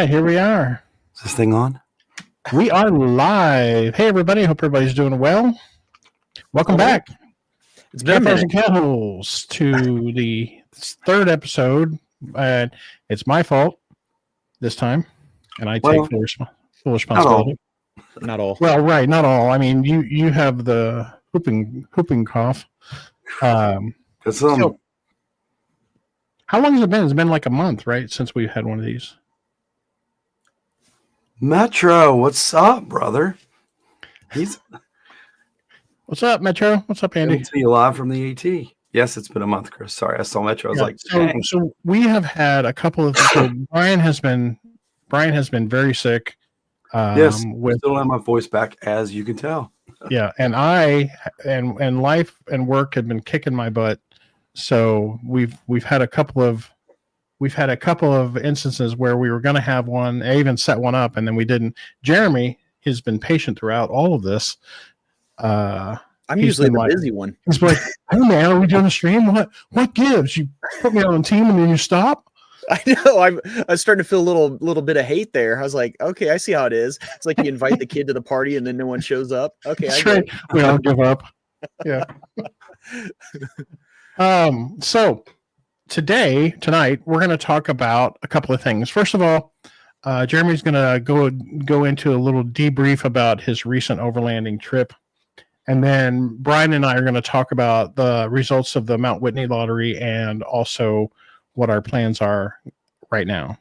right, here we are. Is this thing on? We are live. Hey, everybody. Hope everybody's doing well. Welcome back. It's been a Catholes minute. and Catholes to the third episode. It's my fault this time, and I take full responsibility. Not all. Well, right, not all. I mean, you have the whooping cough. So, how long has it been? It's been like a month, right, since we had one of these. Metro, what's up, brother? What's up, Metro? What's up, Andy? Coming to you live from the AT. Yes, it's been a month, Chris. Sorry, I saw Metro. I was like, dang. So we have had a couple of. So Brian has been very sick. Yes, still have my voice back, as you can tell. Yeah, and and life and work have been kicking my butt. So we've had a couple of instances where we were going to have one. I even set one up, and then we didn't. Jeremy has been patient throughout all of this. I'm usually the busy one. He's like, "Hey man, are we doing a stream? What gives? You put me on a team and then you stop." I know. I was starting to feel a little bit of hate there. I was like, okay, I see how it is. It's like you invite the kid to the party and then no one shows up. Okay, that's right. We all give up. Yeah. So tonight, we're going to talk about a couple of things. First of all, Jeremy's going to go into a little debrief about his recent overlanding trip. And then Brian and I are going to talk about the results of the Mt Whitney lottery and also what our plans are right now.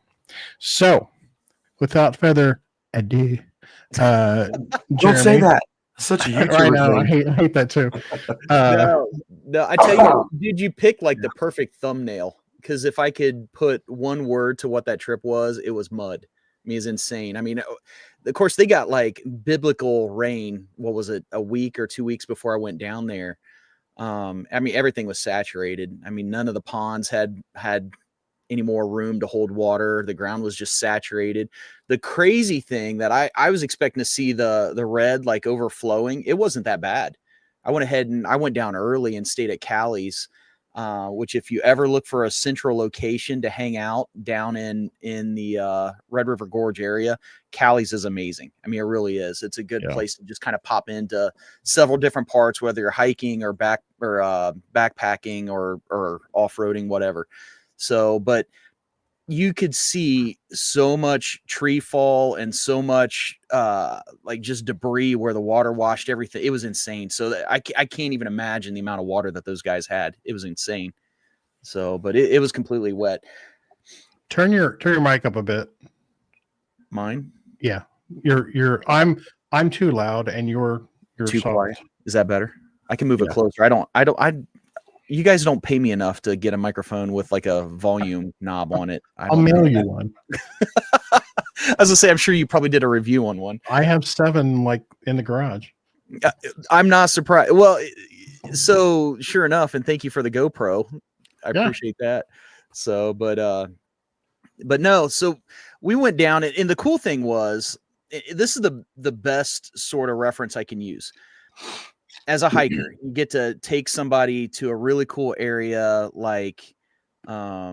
So, without further ado, don't say that. Such a YouTuber. I know. I hate that too. No. I tell you, did you pick like the perfect thumbnail? Because if I could put one word to what that trip was, it was mud. I mean, it's insane. I mean, of course, they got like biblical rain. What was it? A week or 2 weeks before I went down there. I mean, everything was saturated. I mean, none of the ponds had any more room to hold water. The ground was just saturated. The crazy thing that I was expecting to see the red like overflowing. It wasn't that bad. I went ahead and I went down early and stayed at Callie's, which if you ever look for a central location to hang out down in the Red River Gorge area, Callie's is amazing. I mean, it really is. It's a good place to just kind of pop into several different parts, whether you're hiking or backpacking or off-roading, whatever. So, but you could see so much tree fall and so much like just debris where the water washed everything. It was insane. So I can't even imagine the amount of water that those guys had. It was insane. So, but it was completely wet. Turn your mic up a bit. Mine? Yeah. I'm too loud and you're too soft. quiet. Is that better? I can move it closer. You guys don't pay me enough to get a microphone with like a volume knob on it. I'll mail you one. As I say, I'm sure you probably did a review on one. I have 7 like in the garage. I'm not surprised. Well, so sure enough, and thank you for the GoPro. I appreciate that. So, but no, so we went down and the cool thing was, this is the best sort of reference I can use. As a hiker, you get to take somebody to a really cool area like, I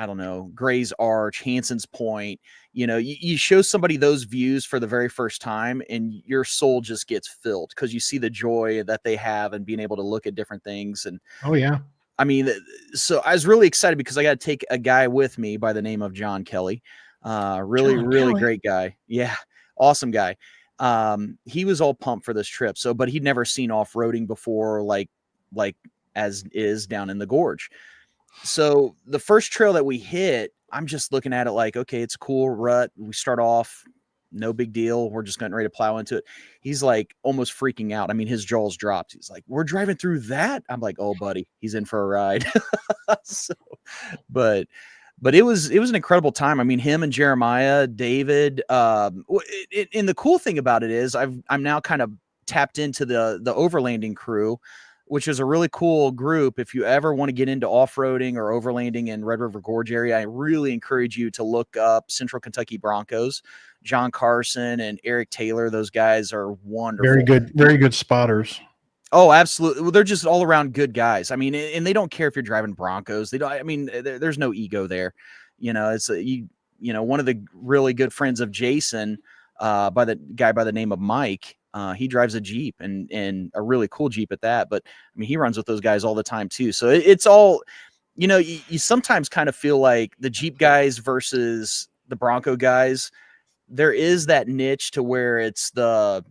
don't know, Gray's Arch, Hanson's Point. You know, you show somebody those views for the very first time and your soul just gets filled because you see the joy that they have and being able to look at different things. And oh, yeah. I mean, so I was really excited because I got to take a guy with me by the name of John Kelly. Really great guy. Yeah. Awesome guy. He was all pumped for this trip. So, but he'd never seen off-roading before, like as is down in the gorge. So the first trail that we hit, I'm just looking at it like, okay, it's a cool rut. We start off, no big deal. We're just getting ready to plow into it. He's like almost freaking out. I mean, his jaws dropped. He's like, we're driving through that. I'm like, oh buddy, he's in for a ride. So, but it was an incredible time. I mean, him and Jeremiah, David, and the cool thing about it is I'm now kind of tapped into the overlanding crew, which is a really cool group. If you ever want to get into off-roading or overlanding in Red River Gorge area, I really encourage you to look up Central Kentucky Broncos. John Carson and Eric Taylor, those guys are wonderful. Very good spotters. Oh, absolutely. Well, they're just all around good guys. I mean, and they don't care if you're driving Broncos. They don't. I mean, there's no ego there. You know, it's one of the really good friends of Jason, by the guy by the name of Mike, he drives a Jeep and a really cool Jeep at that. But I mean, he runs with those guys all the time too. So it's all, you sometimes kind of feel like the Jeep guys versus the Bronco guys, there is that niche to where it's the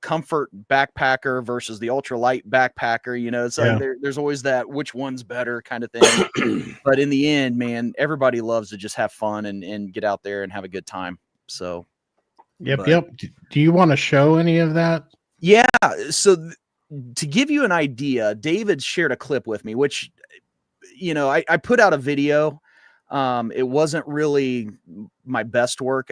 comfort backpacker versus the ultralight backpacker. It's like there's always that which one's better kind of thing. But in the end, man, everybody loves to just have fun and get out there and have a good time. So Yep. Do you want to show any of that? Yeah. So to give you an idea, David shared a clip with me, which, I put out a video. It wasn't really my best work,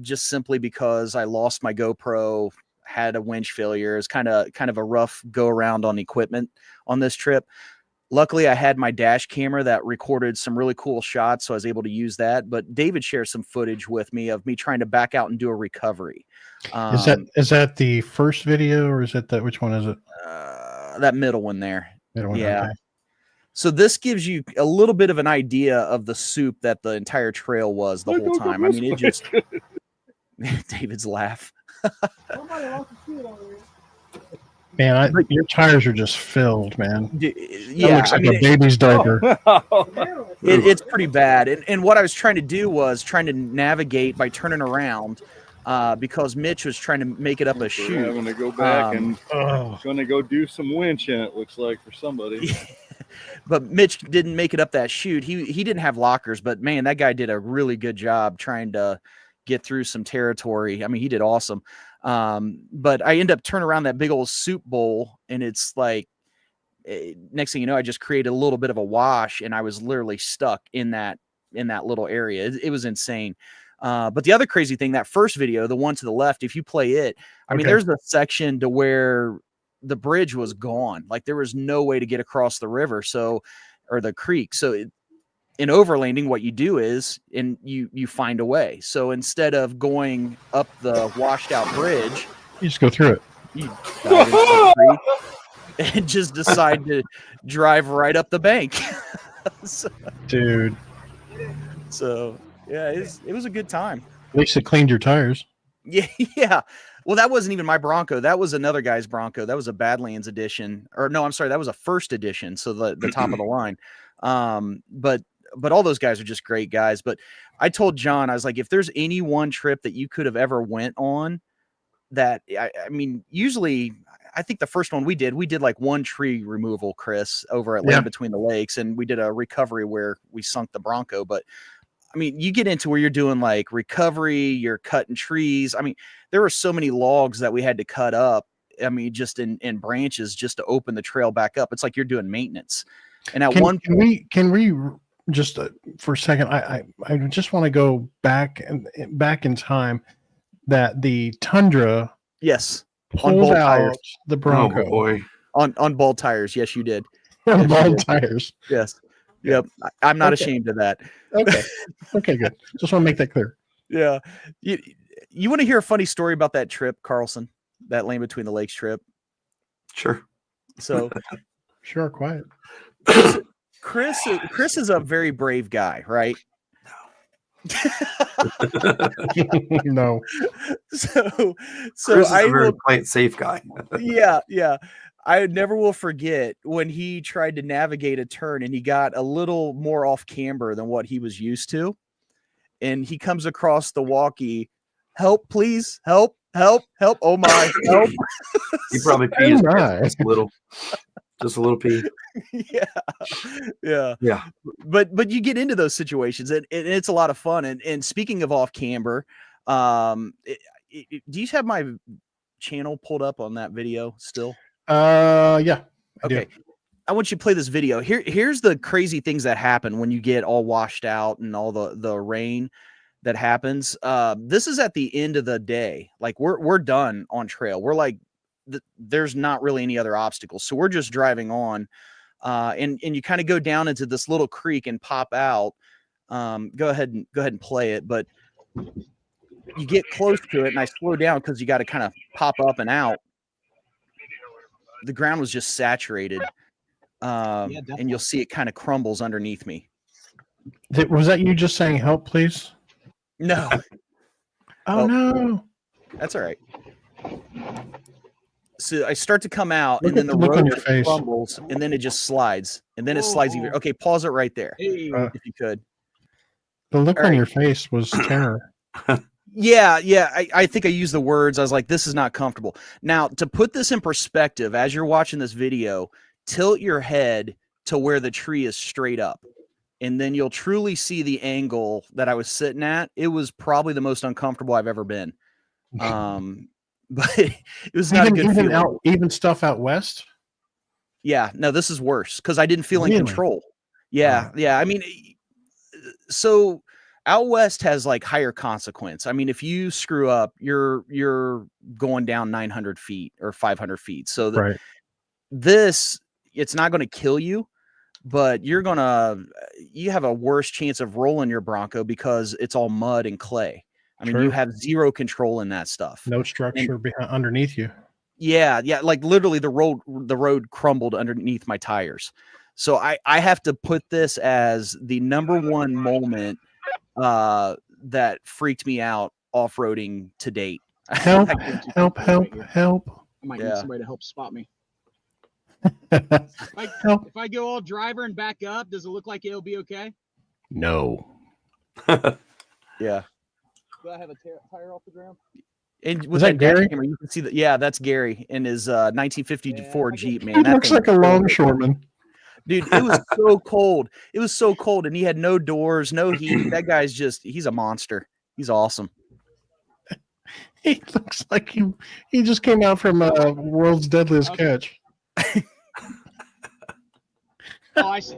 just simply because I lost my GoPro, had a winch failure. It's kind of a rough go around on equipment on this trip. Luckily, I had my dash camera that recorded some really cool shots, so I was able to use that. But David shared some footage with me of me trying to back out and do a recovery. Is that the first video, or is it which one is it? That middle one there. Yeah. Okay. So this gives you a little bit of an idea of the soup that the entire trail was the whole time. I mean, it just David's laugh. Man, your tires are just filled, man. Yeah, that looks like a baby's diaper. It's pretty bad. And what I was trying to do was trying to navigate by turning around, because Mitch was trying to make it up a chute. Having to go back and going to go do some winching, it looks like, for somebody. But Mitch didn't make it up that chute. He didn't have lockers, but man, that guy did a really good job trying to get through some territory. I mean, he did awesome. But I end up turning around that big old soup bowl, and it's like, next thing you know, I just created a little bit of a wash, and I was literally stuck in that little area. It was insane. But the other crazy thing, that first video, the one to the left, if you play it, I mean, there's the section to where the bridge was gone. Like there was no way to get across the river. Or the creek. So in overlanding, what you do is, you find a way. So instead of going up the washed out bridge, you just go through it. You dive into the creek and just decide to drive right up the bank. Dude. So yeah, it was a good time. At least it cleaned your tires. Yeah. Well, that wasn't even my Bronco. That was another guy's Bronco. That was a Badlands edition. Or no, I'm sorry, that was a first edition. So the top of the line. But all those guys are just great guys. But I told John, I was like, if there's any one trip that you could have ever went on that, I mean, usually I think the first one we did like one tree removal, Chris, over at Land Between the Lakes. And we did a recovery where we sunk the Bronco. But I mean, you get into where you're doing like recovery, you're cutting trees. I mean, there were so many logs that we had to cut up. I mean, just in branches just to open the trail back up. It's like you're doing maintenance. And at one point, can we just for a second, I just want to go back in time that the Tundra pulled out the Bronco. Oh boy. On bald tires. Yes, you did. On bald tires. Yes. Yep. I'm not ashamed of that. Okay. Okay, good. Just want to make that clear. Yeah. You want to hear a funny story about that trip, Carlson? That Land Between the Lakes trip? Sure. So sure, quiet. Chris is a very brave guy, right? No. So Chris is a very quite safe guy. Yeah. I never will forget when he tried to navigate a turn and he got a little more off camber than what he was used to. And he comes across the walkie, help, please, help. Oh my, help. He probably peed just a little pee. Yeah. But you get into those situations and it's a lot of fun. And speaking of off camber, do you have my channel pulled up on that video still? Yeah. Okay. I want you to play this video. Here's the crazy things that happen when you get all washed out and all the rain that happens. This is at the end of the day. Like we're done on trail. We're like, there's not really any other obstacles. So we're just driving on, and you kind of go down into this little creek and pop out. Go ahead and play it. But you get close to it and I slow down because you got to kind of pop up and out. The ground was just saturated. And you'll see it kind of crumbles underneath me. Was that you just saying help, please? No, Oh, no. that's all right. So I start to come out, Look and then at the the look on road your just face. crumbles, and then it just slides, and then it slides even. Okay, pause it right there, Uh, if you could. The look All on right. your face was terror. Yeah. I think I used the words. I was like, this is not comfortable. Now, to put this in perspective, as you're watching this video, tilt your head to where the tree is straight up, and then you'll truly see the angle that I was sitting at. It was probably the most uncomfortable I've ever been. But it was not a good feeling. Even stuff out west? Yeah, no, this is worse because I didn't feel in Really? control. Yeah. I mean, so out west has like higher consequence. I mean, if you screw up, you're going down 900 feet or 500 feet. So Right. this, it's not going to kill you, but you have a worse chance of rolling your Bronco because it's all mud and clay. I mean, True. you have zero control in that stuff. No structure underneath you. Yeah, like literally the road crumbled underneath my tires. So I have to put this as the number one moment that freaked me out off-roading to date. Help. I might need somebody to help spot me. If I go all driver and back up, does it look like it'll be okay? No. Yeah. Do I have a tire off the ground? And with that Gary? camera, you can see that. Yeah, that's Gary in his 1954 Jeep, man. He That looks thing like a longshoreman. Dude, it was so cold. It was so cold, and he had no doors, no heat. That guy's he's a monster. He's awesome. He looks like he just came out from World's Deadliest Catch. Oh, I see.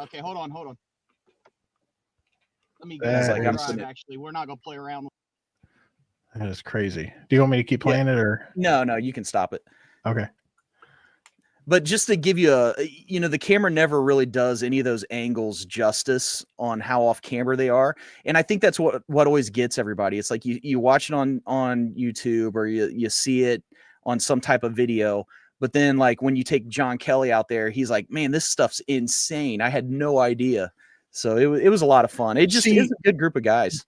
Okay, hold on. Let me get actually. We're not gonna play around. That is crazy. Do you want me to keep playing it or? No, you can stop it. Okay. But just to give you the camera never really does any of those angles justice on how off camber they are. And I think that's what always gets everybody. It's like you watch it on YouTube or you see it on some type of video. But then like when you take John Kelly out there, he's like, man, this stuff's insane. I had no idea. So it was a lot of fun. It just is a good group of guys.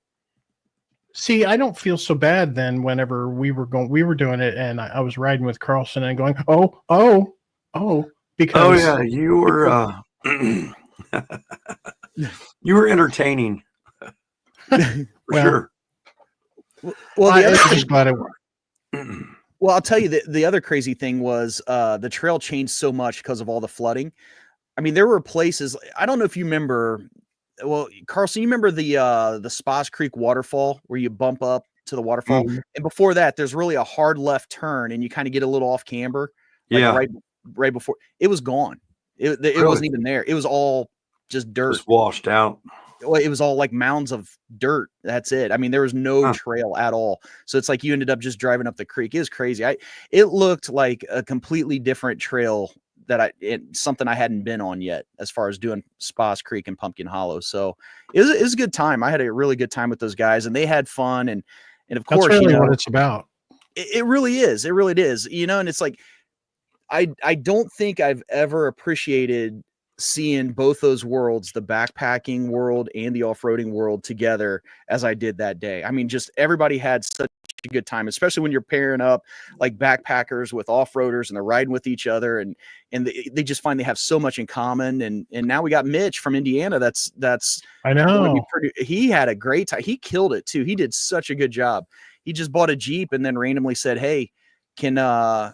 See, I don't feel so bad then whenever we were doing it and I was riding with Carlson and going, because yeah, you were you were entertaining. For sure. Well, I'm just glad it worked. Well, I'll tell you the other crazy thing was the trail changed so much because of all the flooding. I mean, there were places, I don't know if you remember. Well, Carlson, you remember the Spas Creek waterfall where you bump up to the waterfall? Mm-hmm. And before that, there's really a hard left turn and you kind of get a little off camber. Like right before. It was gone. It really? Wasn't even there. It was all just dirt. Just washed out. Well, it was all like mounds of dirt. That's it. I mean, there was no trail at all. So it's like you ended up just driving up the creek. It was crazy. It looked like a completely different trail something I hadn't been on yet as far as doing Spas Creek and Pumpkin Hollow. So it was a good time. I had a really good time with those guys and they had fun. And of course, that's really what it's about. It really is. It really is, and it's like, I don't think I've ever appreciated seeing both those worlds, the backpacking world and the off-roading world together as I did that day. I mean, just everybody had such a good time, especially when you're pairing up like backpackers with off-roaders and they're riding with each other and they just find they have so much in common. And now we got Mitch from Indiana. That's I know he had a great time. He killed it too. He did such a good job. He just bought a Jeep and then randomly said, "Hey, can I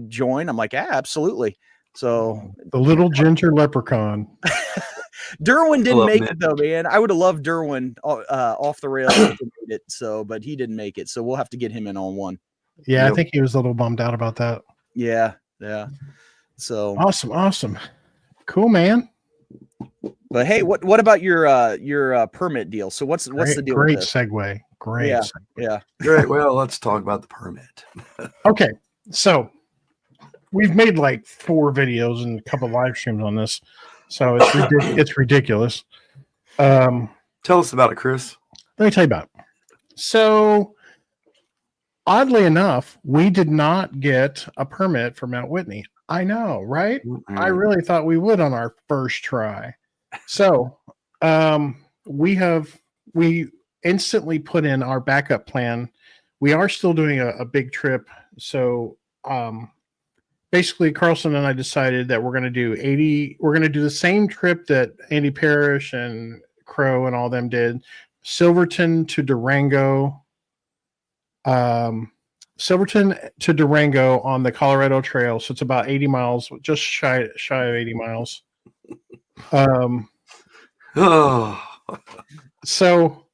join?" I'm like, "Yeah, absolutely." So the little ginger leprechaun. Derwin didn't make it though, man. I would have loved Derwin off the rails if he made it. But he didn't make it. So we'll have to get him in on one. Yeah, I think he was a little bummed out about that. Yeah. So awesome. Cool, man. But hey, what about your permit deal? So what's the deal? Great with this? Segue. Great. Yeah. Segue. Yeah. Great. Well, let's talk about the permit. Okay. So we've made like 4 videos and a couple of live streams on this. So it's ridiculous. Tell us about it, Chris. Let me tell you about it. So oddly enough, we did not get a permit for Mount Whitney. I know, right? Mm-hmm. I really thought we would on our first try. So, we instantly put in our backup plan. We are still doing a big trip. So, basically Carlson and I decided that we're going to do the same trip that Andy Parrish and Crow and all them did. Silverton to Durango. Silverton to Durango on the Colorado Trail. So it's about 80 miles, just shy of 80 miles. Oh, So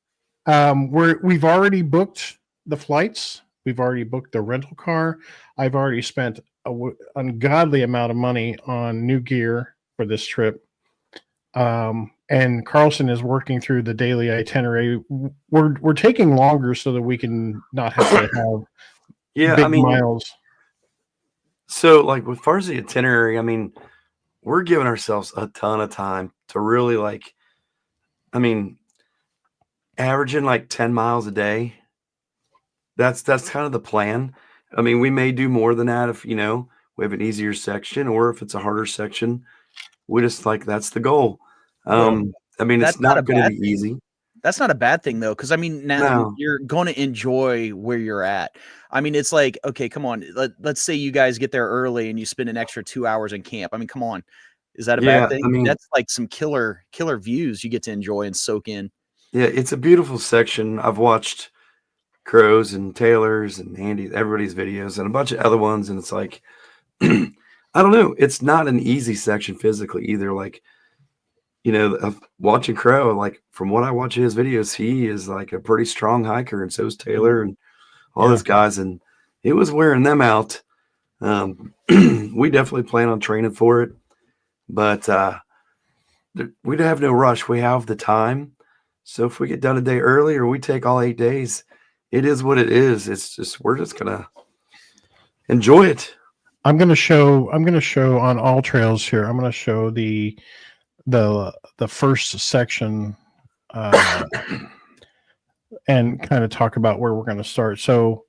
we've already booked the flights. We've already booked the rental car. I've already spent an ungodly amount of money on new gear for this trip. And Carlson is working through the daily itinerary. We're taking longer so that we can not have to have big miles. So, like, as far as the itinerary, I mean, we're giving ourselves a ton of time to really, like, I mean, averaging like 10 miles a day. That's kind of the plan. I mean, we may do more than that if, we have an easier section, or if it's a harder section, we just like, that's the goal. I mean, it's not going to be easy. That's not a bad thing though. Cause I mean, now you're going to enjoy where you're at. I mean, it's like, okay, come on. Let's say you guys get there early and you spend an extra 2 hours in camp. I mean, come on. Is that a bad thing? I mean, that's like some killer views you get to enjoy and soak in. Yeah, it's a beautiful section. I've watched Crow's and Taylor's and Andy, everybody's videos and a bunch of other ones. And it's like, I don't know. It's not an easy section physically either. Like, watching Crow, like from what I watch his videos, he is like a pretty strong hiker, and so is Taylor and all those guys. And it was wearing them out. We definitely plan on training for it, but we have no rush. We have the time. So if we get done a day early or we take all 8 days, it is what it is. It's just, we're just going to enjoy it. I'm going to show on all trails here. I'm going to show the first section and kind of talk about where we're going to start. So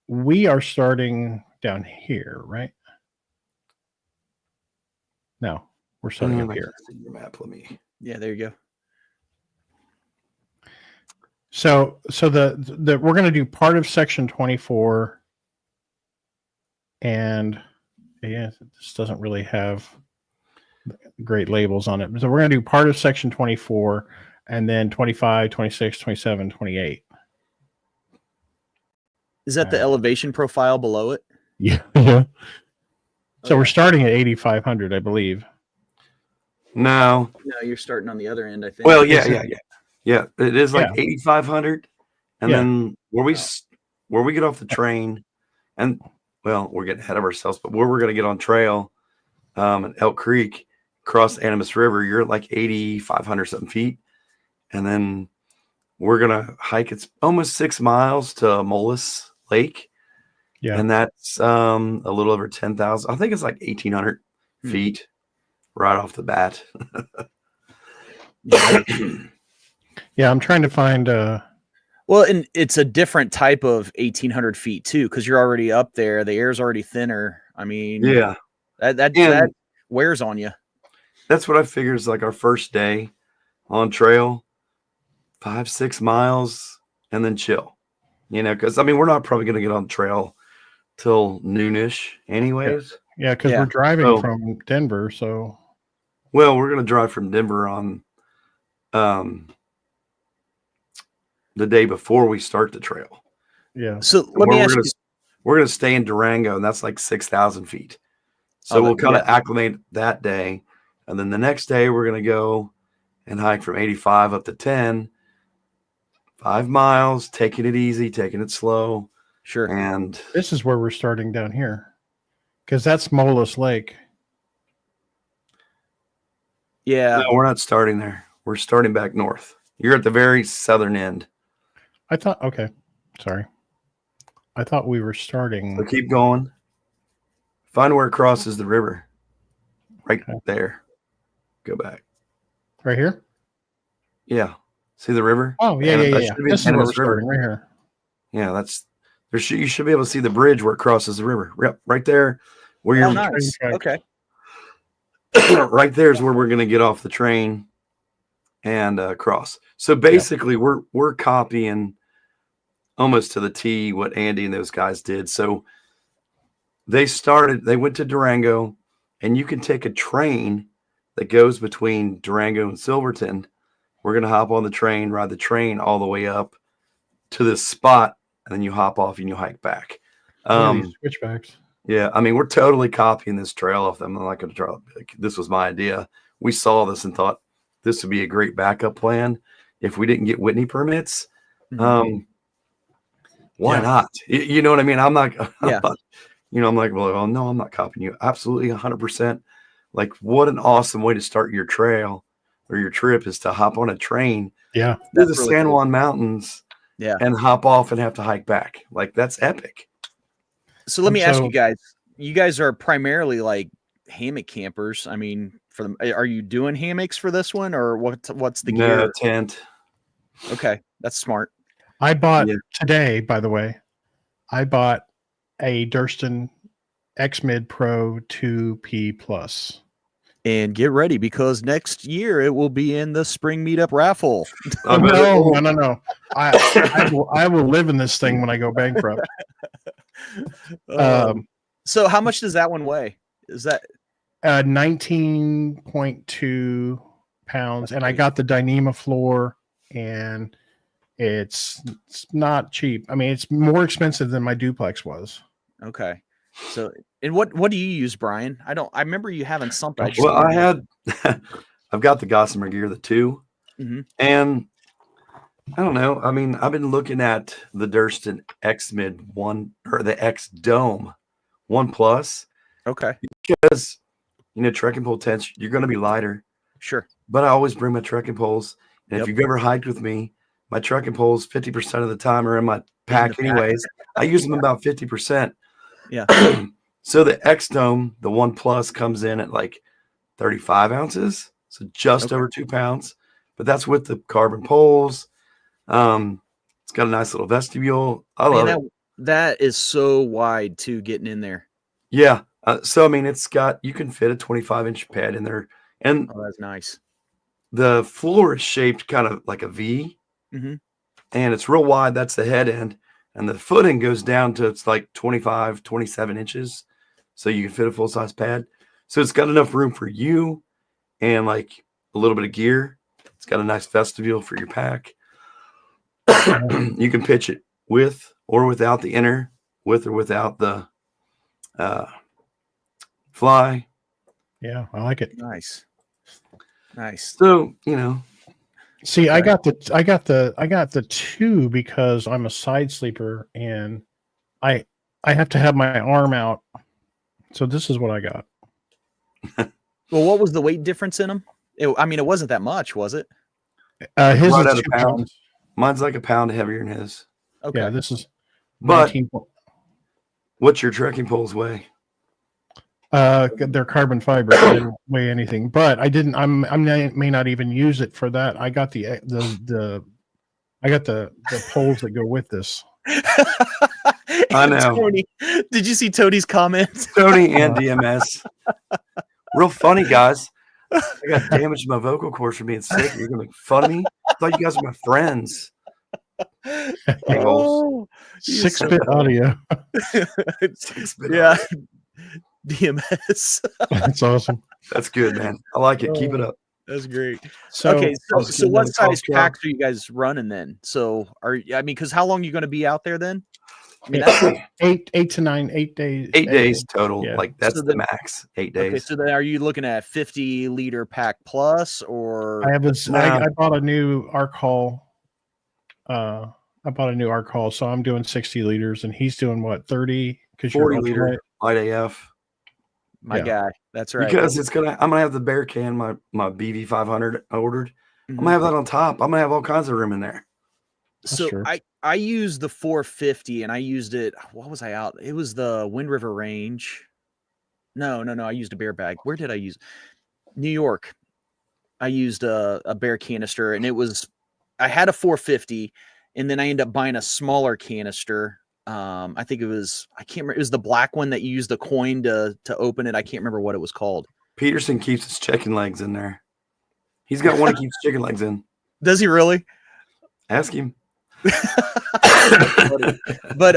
we are starting down here, right? No, we're starting up here. Your map, Yeah, there you go. So the we're going to do part of section 24, and this doesn't really have great labels on it. So we're going to do part of section 24, and then 25, 26, 27, 28. Is that the elevation profile below it? Yeah. Yeah. So we're starting at 8,500, I believe. No, you're starting on the other end, I think. Well, yeah. It is like 8,500, and then where we get off the train, and we're getting ahead of ourselves. But where we're going to get on trail, at Elk Creek, across the Animas River, you're at like 8,500 something feet, and then we're gonna hike. It's almost 6 miles to Molus Lake, and that's a little over 10,000. I think it's like 1,800 feet right off the bat. Yeah, I'm trying to find. Well, and it's a different type of 1,800 feet too, because you're already up there. The air's already thinner. I mean, that wears on you. That's what I figure is like our first day on trail, 5-6 miles, and then chill. Because I mean, we're not probably going to get on trail till noonish, anyways. Yeah, because we're driving from Denver, so. Well, we're going to drive from Denver on the day before we start the trail. Yeah. So let me ask you. We're going to stay in Durango, and that's like 6,000 feet. So we'll kind of acclimate that day. And then the next day, we're going to go and hike from 85 up to 10, 5 miles, taking it easy, taking it slow. Sure. And this is where we're starting down here, because that's Molus Lake. Yeah. No, we're not starting there. We're starting back north. You're at the very southern end. I thought, okay. Sorry. I thought we were starting. So keep going. Find where it crosses the river. Right there. Go back. Right here? Yeah. See the river? Oh, yeah. This is where we're river. starting, right here. Yeah, you should be able to see the bridge where it crosses the river. Yep, right there. Where you're nice. Okay. right there is where we're going to get off the train and cross. So basically, we're copying almost to the T what Andy and those guys did. So they went to Durango, and you can take a train that goes between Durango and Silverton. We're going to hop on the train, ride the train all the way up to this spot, and then you hop off and you hike back. Switchbacks. Yeah, I mean, we're totally copying this trail off them. I'm not going to try. This was my idea. We saw this and thought this would be a great backup plan if we didn't get Whitney permits. Why not? You know what I mean? I'm like, well, no, I'm not copying you. Absolutely 100%. Like, what an awesome way to start your trail or your trip is to hop on a train through the really San Juan Mountains and hop off and have to hike back. Like, that's epic. So let me ask you guys. You guys are primarily like hammock campers. I mean, are you doing hammocks for this one, or what's the gear? No, tent. Okay, that's smart. I bought today, by the way. I bought a Durston X Mid Pro 2P Plus. And get ready, because next year it will be in the spring meetup raffle. No. I will live in this thing when I go bankrupt. So how much does that one weigh? Is that 19.2 pounds? And I got the Dyneema floor, and it's not cheap. I mean, it's more expensive than my duplex was. Okay. So, and what do you use, Brian? I remember you having something. I've got the Gossamer gear, the 2, and I don't know. I mean, I've been looking at the Durston X Mid 1 or the X Dome 1 Plus. Okay. Because, trekking pole tents, you're going to be lighter. Sure. But I always bring my trekking poles. And if you've ever hiked with me, my trekking poles 50% of the time are in my pack anyways. I use them about 50%. Yeah. So the X Dome, the 1 Plus, comes in at like 35 ounces. So just over 2 pounds. But that's with the carbon poles. It's got a nice little vestibule. I love it. That is so wide too, getting in there. Yeah. So I mean, you can fit a 25-inch pad in there, and that's nice. The floor is shaped kind of like a V, and it's real wide. That's the head end, and the footing goes down to it's like 25, 27 inches, so you can fit a full size pad. So it's got enough room for you, and like a little bit of gear. It's got a nice vestibule for your pack. You can pitch it with or without the inner, with or without the fly. Yeah, I like it. Nice. So, see, I got the 2 because I'm a side sleeper, and I have to have my arm out. So this is what I got. Well, what was the weight difference in them? It wasn't that much, was it? His right is at 2 a pound. pounds. Mine's like a pound heavier than his. Okay. Yeah, this is. But 19. What's your trekking poles weigh? They're carbon fiber. So they don't weigh anything. But I may not even use it for that. I got the poles that go with this. I know. Tony, did you see Tony's comments? Tony and DMS. Real funny, guys. I got damaged my vocal cords from being sick. You're gonna make fun of me? I thought you guys were my friends. Oh, 6-bit audio. 6-bit yeah. audio. DMS. That's awesome. That's good, man. I like it. Keep it up. That's great. So, okay, so what size packs are you guys running then? So because how long are you going to be out there then? I mean, that's 8 to 9, 8 days. 8 days total. Yeah. Like that's the max. 8 days. Okay, so then are you looking at 50-liter pack plus, or I bought a new arc haul. So I'm doing 60 liters, and he's doing what, 30? 40 liter light AF. My guy. That's right. Because I'm gonna have the bear can, my BV 500 I ordered. I'm gonna have that on top. I'm gonna have all kinds of room in there. So I used the 450, and I used it. What was I out? It was the Wind River Range. No. I used a bear bag. Where did I use? New York. I used a bear canister, and I had a 450, and then I ended up buying a smaller canister. I can't remember. It was the black one that you used the coin to open it. I can't remember what it was called. Peterson keeps his chicken legs in there. He's got one that keeps chicken legs in. Does he really? Ask him. But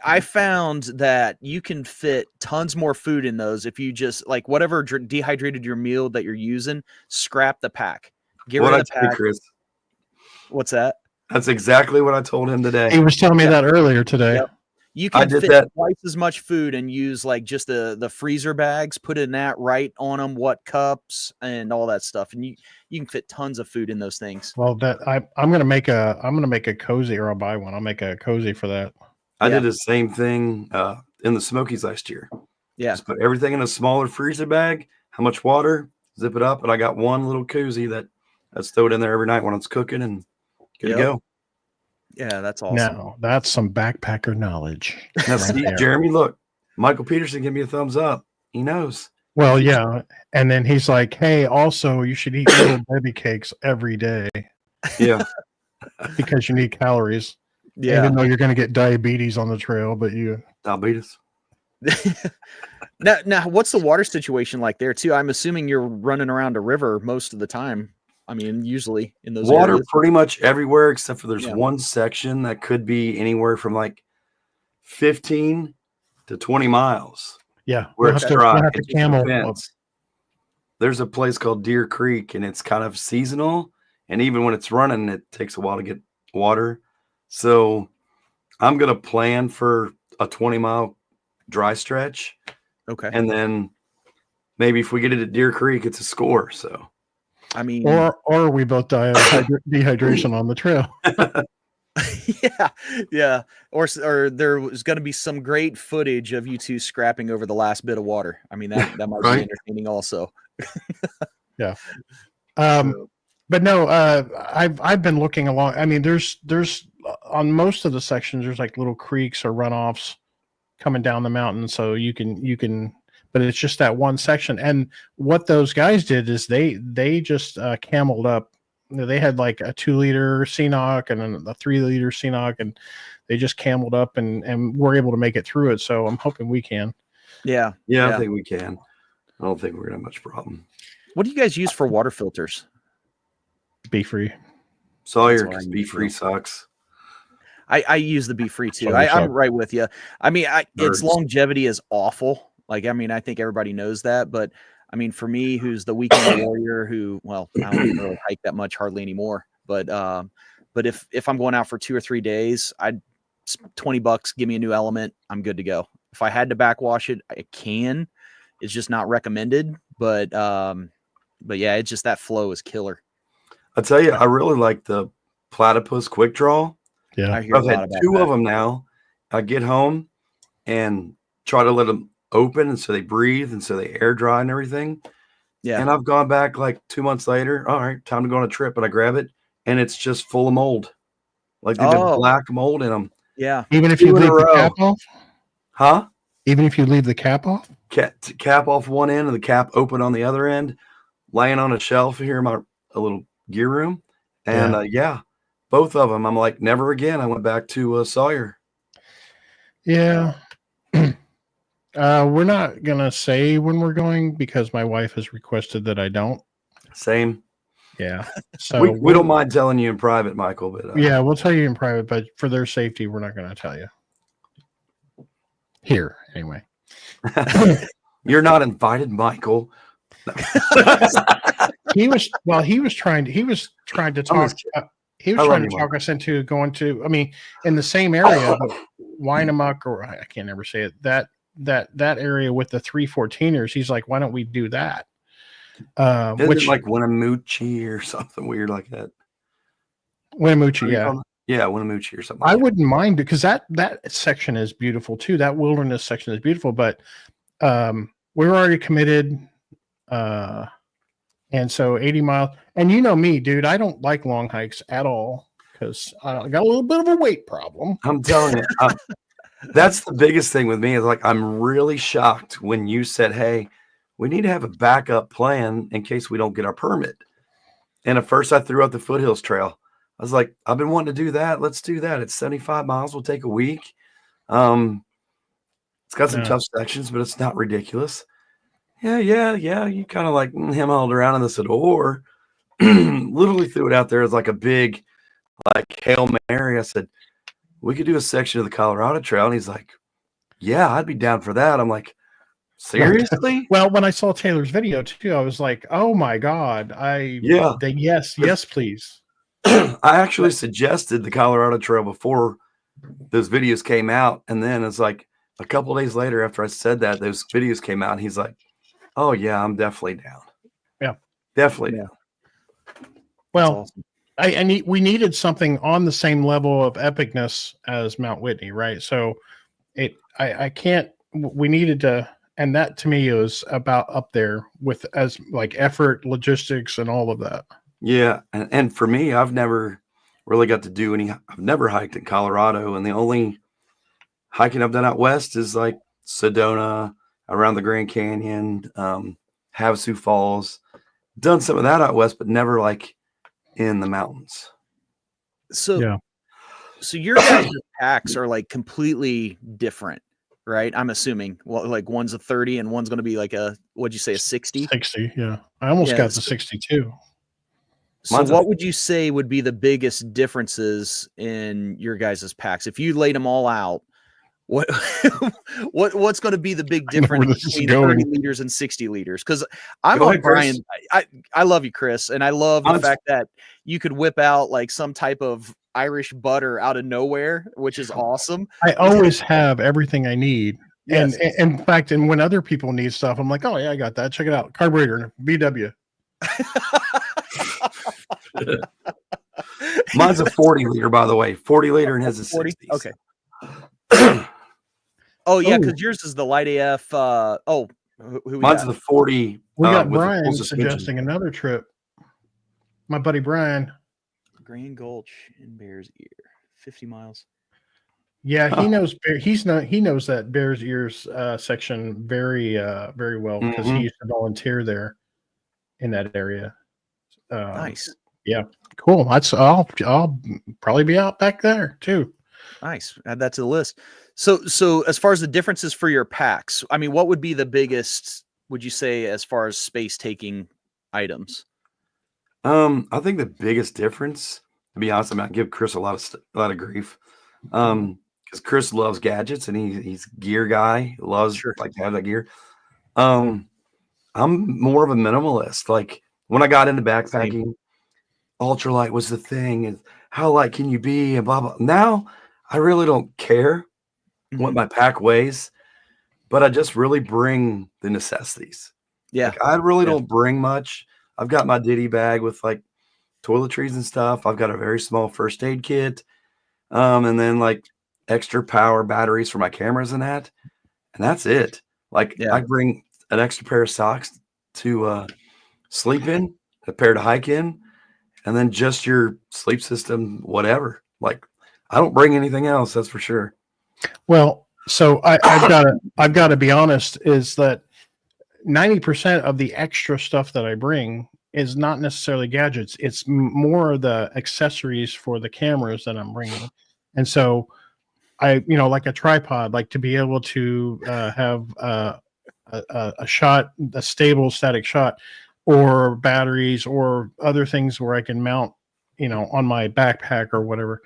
I found that you can fit tons more food in those if you just like whatever dehydrated your meal that you're using, scrap the pack. Get rid of the pack. Chris? What's that? That's exactly what I told him today. He was telling me that earlier today. Yep. You can fit twice as much food and use like just the freezer bags, put in that, right on them what cups and all that stuff, and you can fit tons of food in those things. Well, I'm gonna make a cozy, or I'll buy one. I'll make a cozy for that. I did the same thing in the Smokies last year. Yeah, just put everything in a smaller freezer bag. How much water? Zip it up, and I got one little cozy that's throw it in there every night when it's cooking, and good to go. Yeah, that's awesome. Now that's some backpacker knowledge. Now, see, Jeremy, look, Michael Peterson give me a thumbs up. He knows. Well, yeah, and then he's like, "Hey, also, you should eat little baby cakes every day." Yeah, because you need calories. Yeah, even though you're going to get diabetes on the trail, but you diabetes. Now, what's the water situation like there too? I'm assuming you're running around a river most of the time. I mean, usually in those water areas. Pretty much everywhere, except for there's one section that could be anywhere from like 15 to 20 miles. Yeah, where it's dry. We'll have to camel. There's a place called Deer Creek, and it's kind of seasonal. And even when it's running, it takes a while to get water. So I'm gonna plan for a 20-mile dry stretch. Okay, and then maybe if we get it at Deer Creek, it's a score. So. I mean, or we both die of dehydration on the trail. yeah. Or there was going to be some great footage of you two scrapping over the last bit of water. I mean, that might be entertaining also. Yeah. But no, I've been looking along. I mean, there's on most of the sections, there's like little creeks or runoffs coming down the mountain, so you can. But it's just that one section. And what those guys did is they just cameled up. They had like a 2-liter CNOC and a 3-liter CNOC, and they just cameled up and were able to make it through it. So I'm hoping we can. Yeah. I think we can. I don't think we're gonna have much problem. What do you guys use for water filters? Be Free. Sawyer, because Be Free sucks. I use the Be Free too. I'm right with you. I mean, its longevity is awful. Like, I mean, I think everybody knows that, but I mean, for me, who's the weekend warrior who, well, I don't even really hike that much hardly anymore, but if I'm going out for 2 or 3 days, I'd $20, give me a new element. I'm good to go. If I had to backwash it, I can. It's just not recommended, but yeah, it's just that flow is killer. I'll tell you, I really like the Platypus Quick Draw. Yeah, I've had 2 of them now. I get home and try to let them open, and so they breathe, and so they air dry and everything. Yeah. And I've gone back like 2 months later. All right, time to go on a trip, and I grab it, and it's just full of mold. Like they've been black mold in them. Yeah. Even if you leave the cap off? Huh? Even if you leave the cap off? Cap off one end and the cap open on the other end, laying on a shelf here in a little gear room. And both of them, I'm like, never again. I went back to Sawyer. Yeah. We're not going to say when we're going because my wife has requested that I don't. Same. Yeah. So we don't mind telling you in private, Michael. But yeah, we'll tell you in private, but for their safety, we're not going to tell you. Here, anyway. You're not invited, Michael. He was trying to talk. He was trying to talk us into going to, I mean, in the same area, but Winemuck, or I can't ever say it, that area with the 314ers. He's like, why don't we do that? Which like Winnemucci or something weird like that. Winnemucci, yeah. Yeah, Winnemucci or something. I wouldn't mind because that section is beautiful too. That wilderness section is beautiful, but we're already committed. And so 80 miles, and you know me, dude, I don't like long hikes at all because I got a little bit of a weight problem. I'm telling you, that's the biggest thing with me is like, I'm really shocked when you said, hey, we need to have a backup plan in case we don't get our permit. And at first I threw out the Foothills Trail. I was like, I've been wanting to do that. Let's do that. It's 75 miles. We'll take a week. It's got some tough sections, but it's not ridiculous. yeah. You kind of like hemmed around, and I said, or literally threw it out there as like a big, like Hail Mary. I said, we could do a section of the Colorado Trail. And he's like, yeah, I'd be down for that. I'm like, seriously? Well, when I saw Taylor's video too, I was like, oh my God. Yes, please. I actually suggested the Colorado Trail before those videos came out. And then it's like a couple of days later after I said that, those videos came out. And he's like, oh, yeah, I'm definitely down. Yeah. Definitely down. Well, awesome. We needed something on the same level of epicness as Mount Whitney, right? So we needed to, and that to me is about up there with as like effort, logistics, and all of that. Yeah. And for me, I've never really got to do I've never hiked in Colorado. And the only hiking I've done out west is like Sedona, around the Grand Canyon, Havasu Falls. Done some of that out west, but never like in the mountains. So your guys' packs are like completely different, right? I'm assuming. Well, like one's a 30 and one's going to be like what'd you say, a 60? 60, yeah. I almost got the 62. So what would you say would be the biggest differences in your guys' packs? If you laid them all out, what's going to be the big difference between 30 liters and 60 liters? Because I'm on Brian. I love you, Chris, and I love the fact that you could whip out like some type of Irish butter out of nowhere, which is awesome. I always have everything I need. Yes. And in fact, and when other people need stuff, I'm like, oh yeah, I got that. Check it out. Carburetor, VW. Mine's a 40 liter, by the way. 40 liter and has a 40. Okay. Oh yeah, because yours is the light AF. Mine's the 40. We got Brian suggesting another trip. My buddy Brian. Grand Gulch in Bears Ear, 50 miles. Yeah, he knows. He knows that Bears Ears section very well because he used to volunteer there in that area. Nice. Yeah, cool. I'll probably be out back there too. Nice. Add that to the list. So as far as the differences for your packs, I mean, what would be the biggest, would you say, as far as space taking items? I think the biggest difference, to be honest, I'm going to give Chris a lot of grief. Because Chris loves gadgets and he's a gear guy, loves like to have that gear. I'm more of a minimalist. Like when I got into backpacking, ultralight was the thing, and how light can you be, and blah blah. Now I really don't care what my pack weighs, but I just really bring the necessities. Yeah, like, I really don't bring much. I've got my ditty bag with like toiletries and stuff. I've got a very small first aid kit, and then like extra power batteries for my cameras and that's it. Like I bring an extra pair of socks to sleep in, a pair to hike in, and then just your sleep system, whatever. Like I don't bring anything else, that's for sure. Well, so I've got to be honest, is that 90% of the extra stuff that I bring is not necessarily gadgets. It's more the accessories for the cameras that I'm bringing. And so like a tripod, like to be able to have a shot, a stable static shot, or batteries or other things where I can mount, on my backpack or whatever.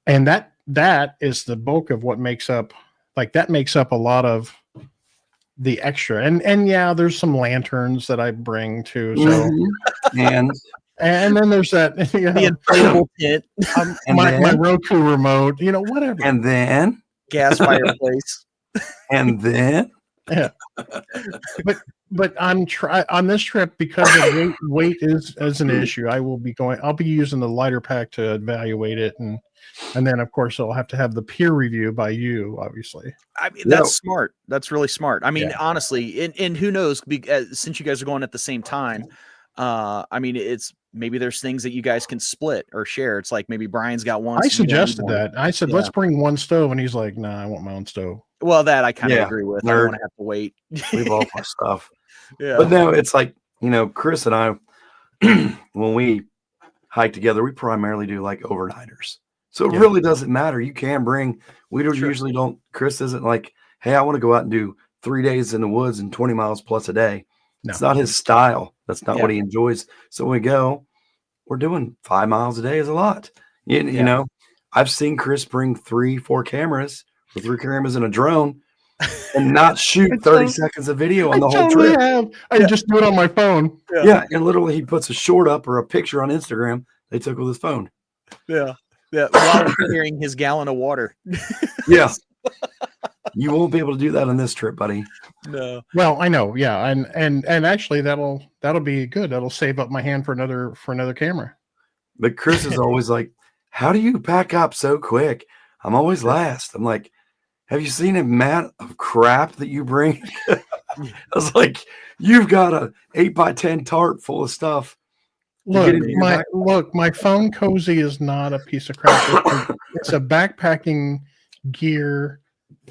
And that is the bulk of what makes up, a lot of the extra. And yeah, there's some lanterns that I bring too. So and then there's that the inflatable pit, my Roku remote, whatever. And then gas fireplace. And then but I'm on this trip, because of weight is an issue. I'll be using the lighter pack to evaluate it, and then of course I'll have to have the peer review by you, obviously. I mean, that's smart. That's really smart. I mean, honestly, and who knows, since you guys are going at the same time, I mean, it's maybe there's things that you guys can split or share. It's like maybe Brian's got one. I suggested that. I said, let's bring one stove, and he's like, nah, I want my own stove. Well, that I kind of agree with. I don't want to have to wait. Leave all my stuff. Yeah. But no, it's like, Chris and I, when we hike together, we primarily do like overnighters. So it really doesn't matter. You can bring, usually don't, Chris isn't like, hey, I want to go out and do 3 days in the woods and 20 miles plus a day. No. It's not his style. That's not what he enjoys. So when we go, we're doing 5 miles a day is a lot. You know, I've seen Chris bring 3-4 cameras or 3 cameras in a drone and not shoot 30 seconds of video on the whole trip. I just do it on my phone. Yeah. And literally he puts a short up or a picture on Instagram they took with his phone. Yeah. While carrying his gallon of water. Yeah. You won't be able to do that on this trip, buddy. No. Well, I know. Yeah. And actually that'll be good. That'll save up my hand for another camera. But Chris is always like, how do you pack up so quick? I'm always last. I'm like, have you seen the amount of crap that you bring? I was like, you've got a 8x10 tarp full of stuff. Look, my phone cozy is not a piece of crap. It's a backpacking gear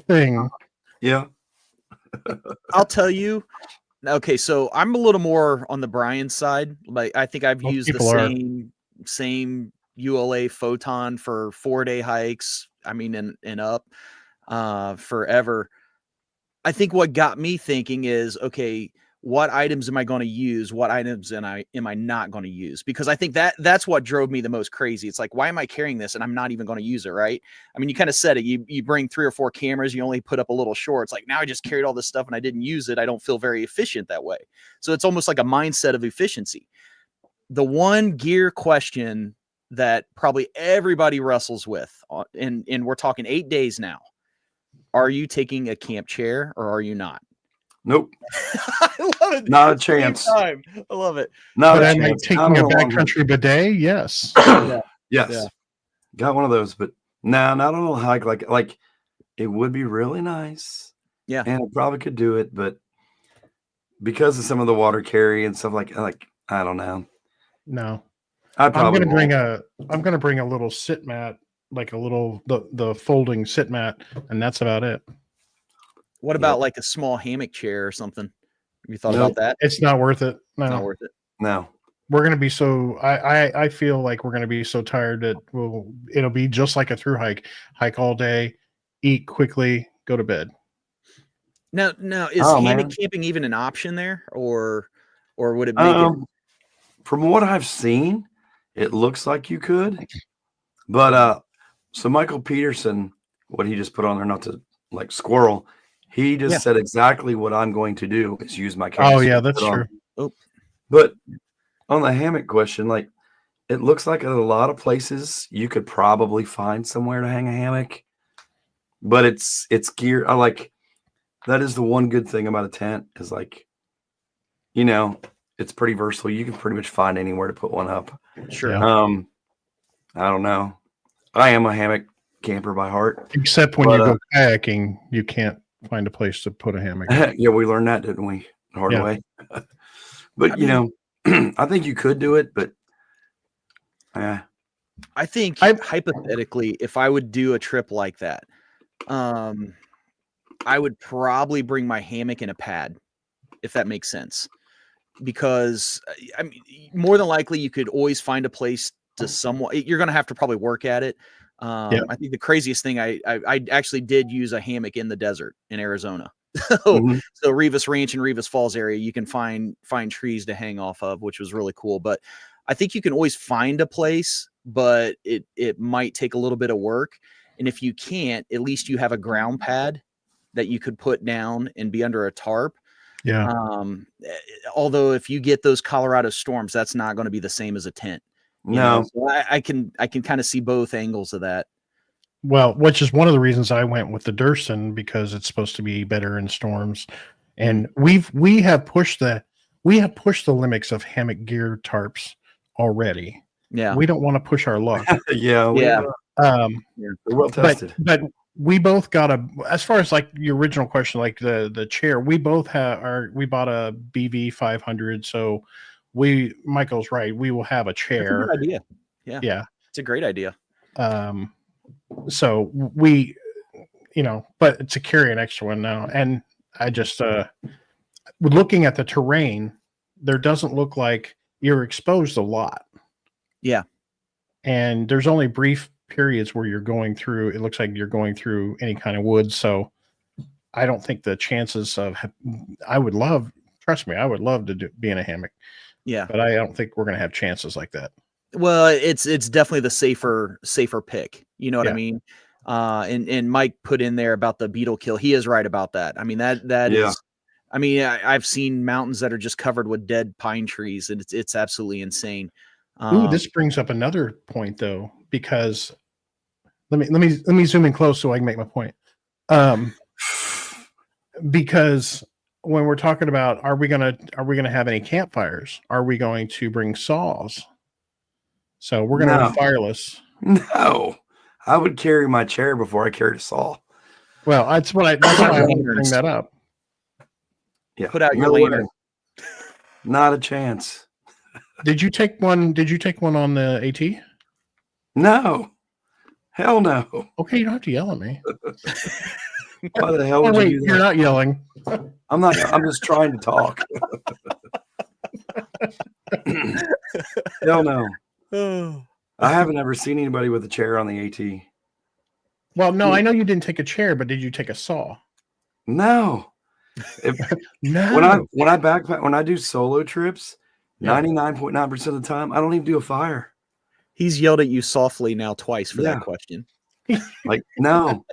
thing. Yeah. I'll tell you. Okay, so I'm a little more on the Brian side. Like I think I've used the same ULA Photon for 4-day hikes. I mean, and up forever. I think what got me thinking is, okay, what items am I going to use? What items am I not going to use? Because I think that's what drove me the most crazy. It's like, why am I carrying this and I'm not even going to use it, right? I mean, you kind of said it. You bring 3 or 4 cameras, you only put up a little short. It's like, now I just carried all this stuff and I didn't use it. I don't feel very efficient that way. So it's almost like a mindset of efficiency. The one gear question that probably everybody wrestles with, and we're talking 8 days now. Are you taking a camp chair or are you not? Nope. I love it. Not a chance. I love it. Not but a am I chance. taking a backcountry bidet? Yes. Yeah. Yes. Yeah. Got one of those, but no, not on a hike. Like it would be really nice. Yeah. And I probably could do it, but because of some of the water carry and stuff like I don't know. No. I'm gonna bring a little sit mat, like a little the folding sit mat, and that's about it. What about like a small hammock chair or something? Have you thought about that? It's not worth it. No. It's not worth it. No. We're gonna be so I feel like we're gonna be so tired that it'll be just like a through hike all day, eat quickly, go to bed. Now is hammock camping even an option there, or would it make it? From what I've seen, it looks like you could, but so Michael Peterson, what he just put on there, not to like squirrel, he just said exactly what I'm going to do is use my camera. Oh yeah, that's true. Oh. But on the hammock question, like it looks like at a lot of places you could probably find somewhere to hang a hammock, but it's gear. I like that is the one good thing about a tent is like, you know, it's pretty versatile. You can pretty much find anywhere to put one up. Sure. Yeah. I don't know. I am a hammock camper by heart. Except when you go kayaking, you can't find a place to put a hammock. Yeah, we learned that, didn't we? The hard way. But you know, I think you could do it, but I think hypothetically, if I would do a trip like that, I would probably bring my hammock and a pad, if that makes sense. Because I mean, more than likely, you could always find a place to somewhat. You're going to have to probably work at it. I think the craziest thing I actually did use a hammock in the desert in Arizona. So Rivas Ranch and Rivas Falls area, you can find trees to hang off of, which was really cool. But I think you can always find a place, but it might take a little bit of work. And if you can't, at least you have a ground pad that you could put down and be under a tarp. Yeah. Although if you get those Colorado storms, that's not going to be the same as a tent. No. So I can kind of see both angles of that. Well, which is one of the reasons I went with the Durston, because it's supposed to be better in storms. And we have pushed the limits of hammock gear tarps already. Yeah. We don't want to push our luck. Yeah. We're well tested. But we both got as far as like your original question, like the chair, we both we bought a BV 500. So Michael's right. We will have a chair. That's a good idea. Yeah. Yeah. It's a great idea. So we, but to carry an extra one now. And I just, looking at the terrain, there doesn't look like you're exposed a lot. Yeah. And there's only brief periods where you're going through, it looks like you're going through any kind of woods. So I don't think the chances of trust me, I would love to be in a hammock. Yeah. But I don't think we're going to have chances like that. Well, it's definitely the safer pick. You know what I Yeah. mean? And Mike put in there about the beetle kill. He is right about that. I mean, that Yeah. is, I mean, I've seen mountains that are just covered with dead pine trees, and it's absolutely insane. Ooh, this brings up another point though, because let me zoom in close so I can make my point. Because when we're talking about are we gonna have any campfires? Are we going to bring saws? So we're gonna be fireless. No, I would carry my chair before I carried a saw. Well, that's why I wanted to bring that up. Yeah, put out your lantern. Not a chance. Did you take one on the AT? No, hell no. Okay, you don't have to yell at me. Why the hell would wait, you do that? You're not yelling. I'm not. I'm just trying to talk. Hell no. I haven't ever seen anybody with a chair on the AT. Well, no, I know you didn't take a chair, but did you take a saw? No. No. When I do solo trips, 99.9% of the time, I don't even do a fire. He's yelled at you softly now twice for Yeah. that question. Like, no.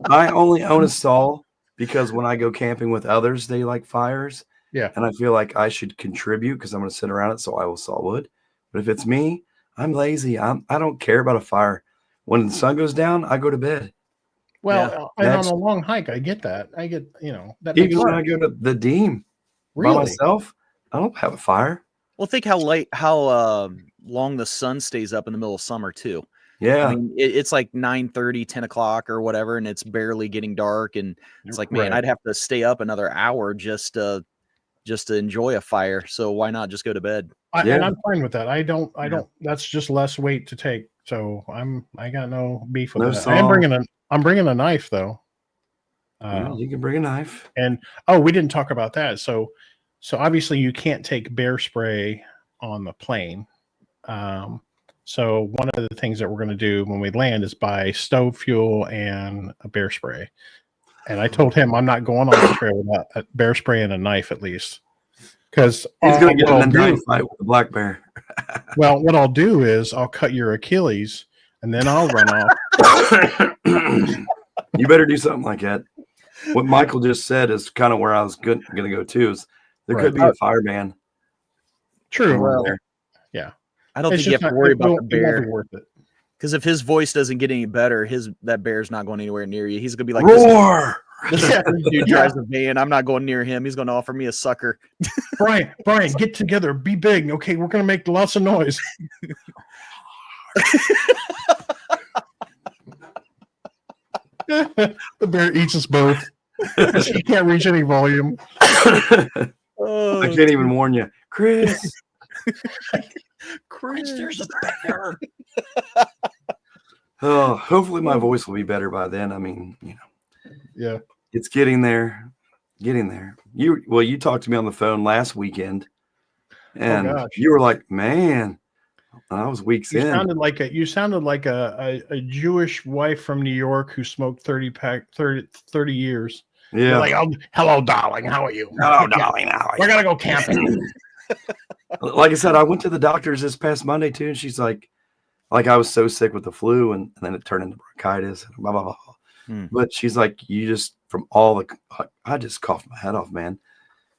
I only own a saw because when I go camping with others, they like fires. Yeah. And I feel like I should contribute because I'm going to sit around it, so I will saw wood. But if it's me, I'm lazy. I don't care about a fire. When the sun goes down, I go to bed. Well, and on a long hike, I get that. I get, that even when I go to the Deem by myself, I don't have a fire. Well, think how long the sun stays up in the middle of summer too. Yeah. I mean, it's like 9:30, 10 o'clock or whatever, and it's barely getting dark. And it's like, man, I'd have to stay up another hour just to enjoy a fire. So why not just go to bed? And I'm fine with that. I don't, that's just less weight to take. So I got no beef with that. I'm bringing a knife though. You can bring a knife. And, we didn't talk about that. So obviously you can't take bear spray on the plane. So one of the things that we're going to do when we land is buy stove fuel and a bear spray. And I told him I'm not going on the trail without a bear spray and a knife at least. Because he's going to get in a knife fight with the black bear. Well, what I'll do is I'll cut your Achilles and then I'll run off. You better do something like that. What Michael just said is kind of where I was going to go too. Is there could be a fireman. True. Well, yeah. I don't think you have to worry about the bear. Because if his voice doesn't get any better, that bear's not going anywhere near you. He's going to be like, roar. This dude drives a van. I'm not going near him. He's going to offer me a sucker. Brian, get together. Be big. Okay, we're going to make lots of noise. The bear eats us both. He can't reach any volume. I can't even warn you. Chris, there's a bear. Oh, hopefully my voice will be better by then. I mean, yeah, it's getting there. You talked to me on the phone last weekend, and you were like, "Man," I was weeks in. You sounded like a Jewish wife from New York who smoked 30 years. Yeah. You're like, hello, darling. How are you? Hello, darling. How are you? We're gonna go camping. Like I said, I went to the doctor's this past Monday too, and she's like I was so sick with the flu, and then it turned into bronchitis, and blah blah blah. But she's like, you just I just coughed my head off, man.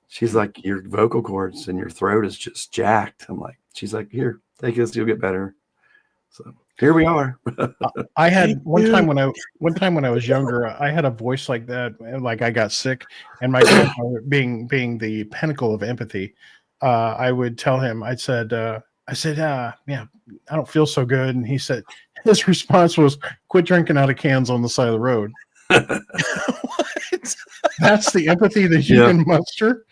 She's like, your vocal cords and your throat is just jacked. She's like, here, take this, you'll get better. So here we are. I had one time when I was younger, I had a voice like that, like I got sick, and my grandfather, being the pinnacle of empathy, I would tell him, I said, yeah, I don't feel so good. And his response was, quit drinking out of cans on the side of the road. What? That's the empathy that you can muster.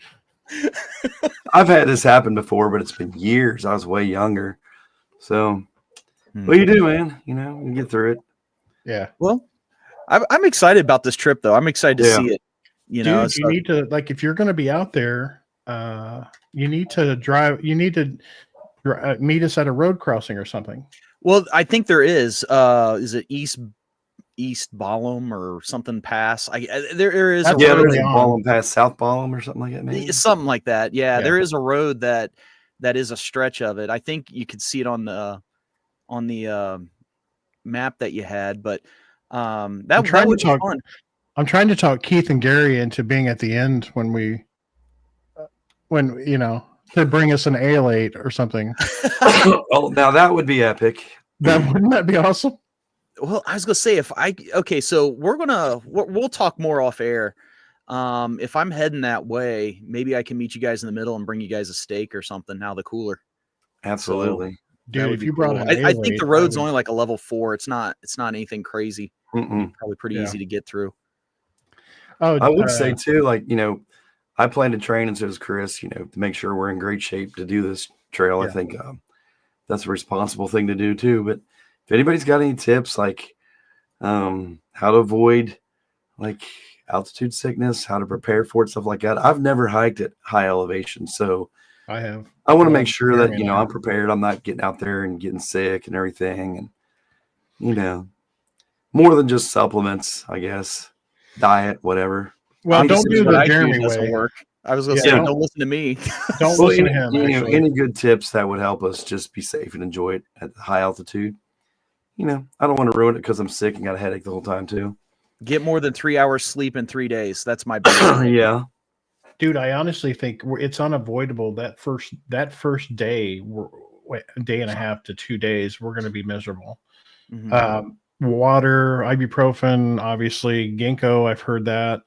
I've had this happen before, but it's been years. I was way younger. So what do you do, man? You get through it. Yeah. Well, I'm excited about this trip though. I'm excited to see it. You need to, like, if you're going to be out there, you need to meet us at a road crossing or something. Well, I think there is. Is it East Ballum or something pass. There is That's a Yeah, road, there's a on. Ballum past South Ballum or something like that, maybe. something like that. Yeah, Yeah. there is a road that is a stretch of it. I think you could see it on the map that you had, but that would be fun. I'm trying to talk Keith and Gary into being at the end when to bring us an ale 8 or something. Oh, now that would be epic. Wouldn't that be awesome? Well, I was gonna say so we'll talk more off air. If I'm heading that way, maybe I can meet you guys in the middle and bring you guys a steak or something. Now the cooler, Absolutely. Dude, if you brought an I ale think the 8, road's only like a level 4. It's not anything crazy. Mm-mm. Probably pretty Yeah. easy to get through. Oh, I would say too, like, I plan to train, and so does Chris, to make sure we're in great shape to do this trail. Yeah. I think that's a responsible thing to do too. But if anybody's got any tips, like how to avoid like altitude sickness, how to prepare for it, stuff like that. I've never hiked at high elevation, so I have. I want to Well, make sure that, Jeremy and I I'm have. prepared. I'm not getting out there and getting sick and everything. And, more than just supplements, I guess, diet, whatever. Well, don't Obviously, do what the I do Jeremy doesn't way. work. I was gonna Yeah, say, don't- don't listen to me. Don't Well, listen to him. Actually, any good tips that would help us just be safe and enjoy it at high altitude? I don't want to ruin it because I'm sick and got a headache the whole time too. Get more than 3 hours sleep in 3 days. That's my biggest. Yeah. dude, I honestly think it's unavoidable that first day, a day and a half to 2 days, we're going to be miserable. Mhm. Water, ibuprofen, obviously, ginkgo. I've heard that,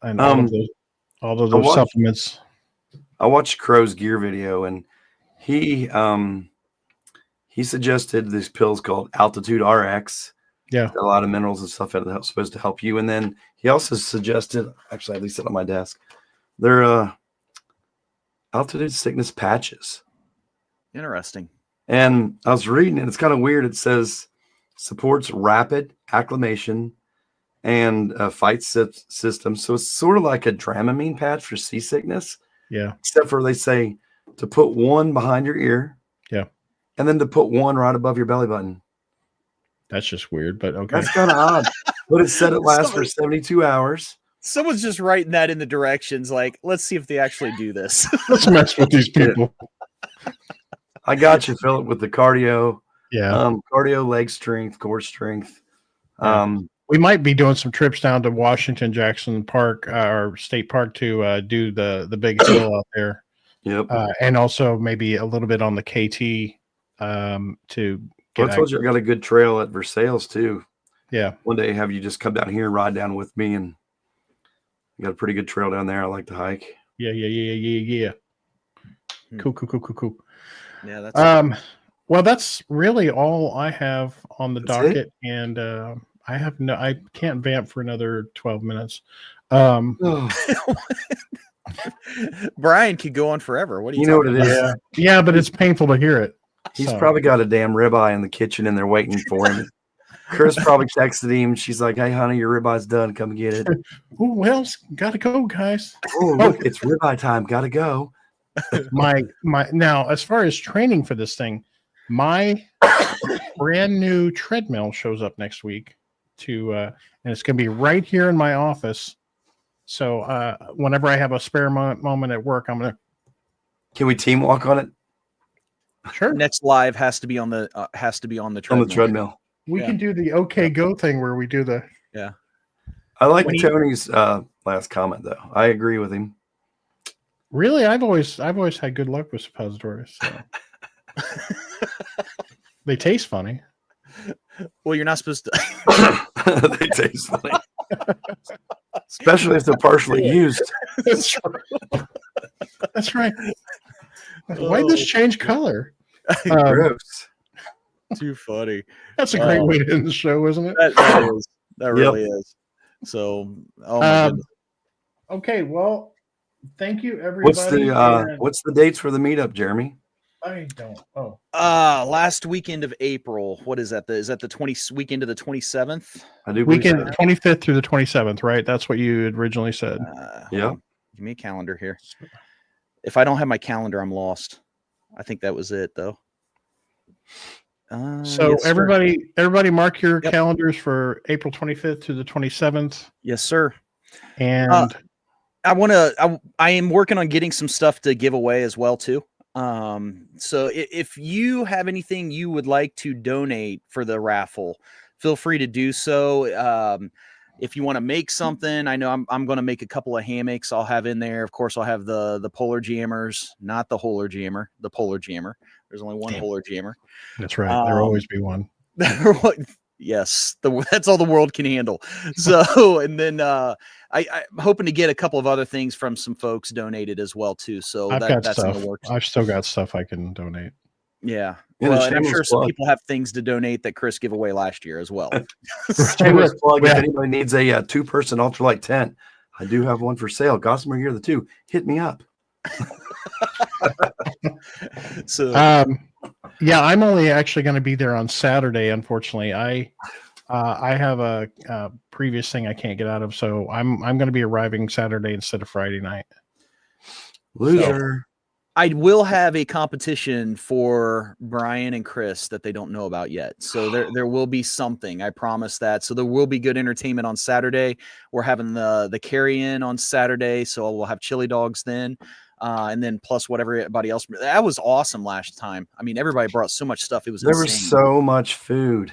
and all of those supplements. I watched Crow's gear video, and he suggested these pills called Altitude RX. Yeah, A lot of minerals and stuff that are supposed to help you. And then he also suggested, actually, I least it on my desk, they're altitude sickness patches. Interesting. And I was reading it. It's kind of weird. It says supports rapid acclimation and fight system. So it's sort of like a Dramamine patch for seasickness. yeah, Except for they say to put one behind your ear. Yeah. And then to put one right above your belly button. that's just weird, but okay. That's kind of odd. But it said it lasts for 72 hours. Someone's just writing that in the directions. Like, let's see if they actually do this. Let's mess with these people. I got you, Philip, with the cardio. Yeah, Cardio, leg strength, core strength. Yeah. We might be doing some trips down to Washington Jackson Park or State Park to do the big hill out there. Yep. And also maybe a little bit on the KT to get. I told you I got a good trail at Versailles too. Yeah. One day have you just come down here and ride down with me, and I got a pretty good trail down there. I like to hike. Yeah. Cool. Yeah, that's Well, that's really all I have on the That's docket, and I can't vamp for another 12 minutes. Oh, Brian could go on forever. What do you know what it is? Yeah, but it's painful to hear it. He's So, probably got a damn ribeye in the kitchen and they're waiting for him. Chris probably texted him. She's like, "Hey, honey, your ribeye's done. Come get it." oh, well, gotta go, guys. Oh, look, it's ribeye time. Gotta go. my now, as far as training for this thing, my brand new treadmill shows up next week and it's gonna be right here in my office. So whenever I have a spare moment at work, I'm gonna Can we team walk on it? sure Next live has to be on the treadmill. On the treadmill. we Yeah. can do the okay go thing where we do the I like When he- Tony's last comment though. I agree with him. really. I've always had good luck with suppositories. So. They taste funny. Well, you're not supposed to. They taste funny. Especially if they're partially used. That's right. That's right. Why'd this change color? Gross. Too funny. That's a great way to end the show, isn't it? That is. That really is. So, oh my goodness. Okay, well, thank you, everybody. What's the dates for the meetup, Jeremy? I don't. Oh, Last weekend of April. What is that? Is that the weekend of the 27th? I do believe weekend so. 25th through the 27th, right? That's what you had originally said. Yeah. Give me a calendar here. If I don't have my calendar, I'm lost. I think that was it, though. So yes, sir. everybody mark your Yep. calendars for April 25th to the 27th. Yes, sir. And I am working on getting some stuff to give away as well too. So if you have anything you would like to donate for the raffle, feel free to do so. If you want to make something, I know I'm going to make a couple of hammocks. I'll have in there. Of course, I'll have the polar jammers, not the holer jammer, the polar jammer. There's only one polar jammer. that's right. There'll always be one. Yes, that's all the world can handle. So, and then I'm hoping to get a couple of other things from some folks donated as well too. So that's stuff. in the works. I've still got stuff I can donate. Yeah. And Well, and I'm sure some people have things to donate that Chris gave away last year as well. Shameless plug. If anybody needs a 2-person ultralight tent, I do have one for sale. Gossamer Gear, the 2. Hit me up. So yeah, I'm only actually going to be there on Saturday. Unfortunately, I have a previous thing I can't get out of, so I'm going to be arriving Saturday instead of Friday night. Loser. So, I will have a competition for Brian and Chris that they don't know about yet. So there will be something. I promise that. So there will be good entertainment on Saturday. We're having the carry-in on Saturday, so we'll have chili dogs then. And then plus whatever everybody else. That was awesome last time. I mean, everybody brought so much stuff. It was there insane. was so much food.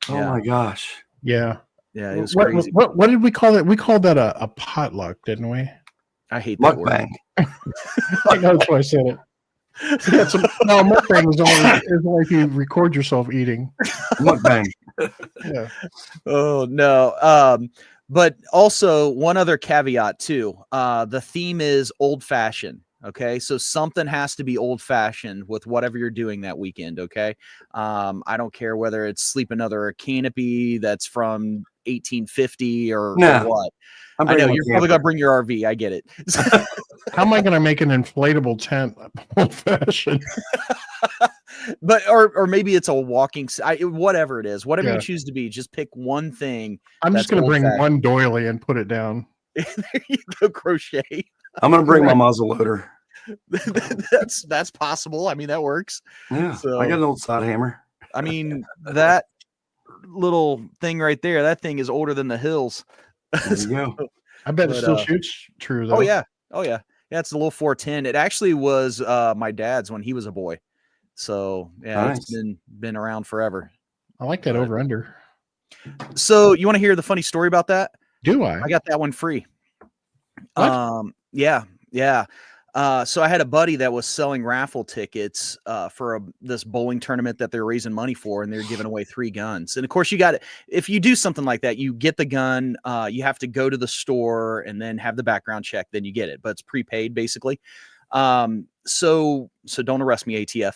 Oh Yeah. my gosh. Yeah. Yeah, it was crazy. What did we call it? We called that a potluck, didn't we? I hate that word. Mukbang. I know that's why I said it. Yeah, no, mukbang is only if you record yourself eating. Mukbang. Yeah. Oh no. But also one other caveat too. The theme is old fashioned. Okay. So something has to be old fashioned with whatever you're doing that weekend. Okay. I don't care whether it's sleeping under a canopy that's from 1850 or what. I know you're probably gonna bring your RV. I get it. How am I going to make an inflatable tent old fashioned? But or maybe it's a walking. Whatever it is, whatever you choose to be, just pick one thing. I'm just going to bring one doily and put it down. There you go, crochet. I'm going to bring my muzzle loader. That's possible. I mean, that works. Yeah. So, I got an old sod hammer. I mean, that little thing right there, that thing is older than the hills. There you go. I bet it still shoots true though. Oh yeah. Yeah, it's a little 410. It actually was my dad's when he was a boy. So yeah, nice. It's been around forever. I like that over under. So you want to hear the funny story about that? Do I? I got that one free. What? Yeah. So I had a buddy that was selling raffle tickets for this bowling tournament that they're raising money for, and they're giving away 3 guns. And of course, if you do something like that, you get the gun. You have to go to the store and then have the background check. Then you get it, but it's prepaid basically. So don't arrest me, ATF.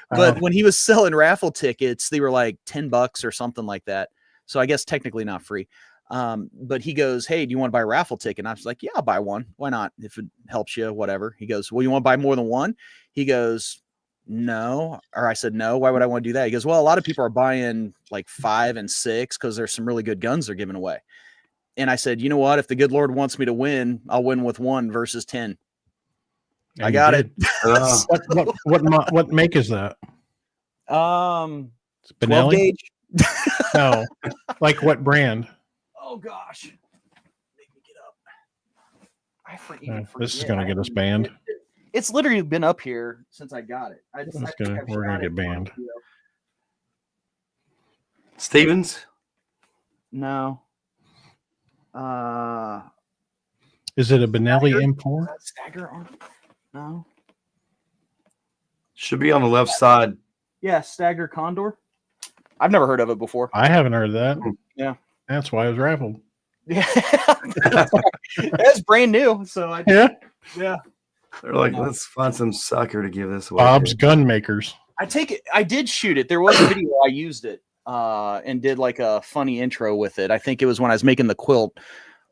But when he was selling raffle tickets, they were like $10 or something like that. So I guess technically not free. But he goes, "Hey, do you want to buy a raffle ticket?" And I was like, "Yeah, I'll buy one. Why not? If it helps you, whatever." He goes, "Well, you want to buy more than one?" He goes, "No." Or I said, "No. Why would I want to do that?" He goes, "Well, a lot of people are buying like 5 and 6 because there's some really good guns they're giving away." And I said, "You know what? If the good Lord wants me to win, I'll win with 1 versus 10. And I got it. What make is that? It's 12 Benelli? gauge. No, like what brand? Oh gosh, make me get up. I forget. This is gonna get us banned. It's literally been up here since I got it. We're gonna get banned. Stevens? No. Is it a Benelli M4? Stagger on? No. Should be on the left side. Yeah, Stagger Condor. I've never heard of it before. I haven't heard of that. Yeah. That's why it was raffled. Yeah. It's brand new. So Yeah. They're like, let's find some sucker to give this away. Bob's Gun Makers. I take it. I did shoot it. There was a video I used it and did like a funny intro with it. I think it was when I was making the quilt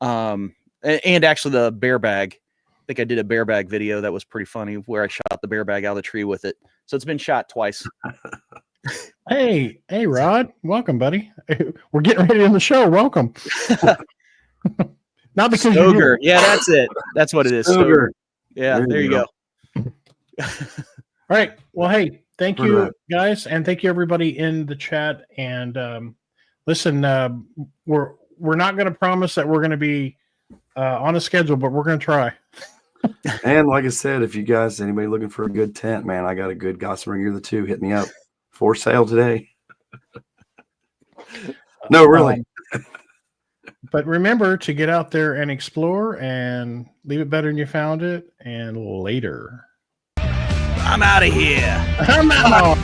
and actually the bear bag. I think I did a bear bag video that was pretty funny where I shot the bear bag out of the tree with it. So it's been shot twice. Hey, Rod. Welcome, buddy. We're getting ready on the show. Welcome. Not because you're Stoger. Yeah, that's it. That's what it is. Stoger. Yeah, there you go. right. Well, hey, thank For you that. guys, and thank you everybody in the chat. And listen, we're not going to promise that we're going to be on a schedule, but we're going to try. And like I said, if you guys, anybody looking for a good tent, man, I got a good Gossamer Gear the 2. Hit me up. For sale today. No, really. But remember to get out there and explore and leave it better than you found it. And later. I'm out of here. I'm out.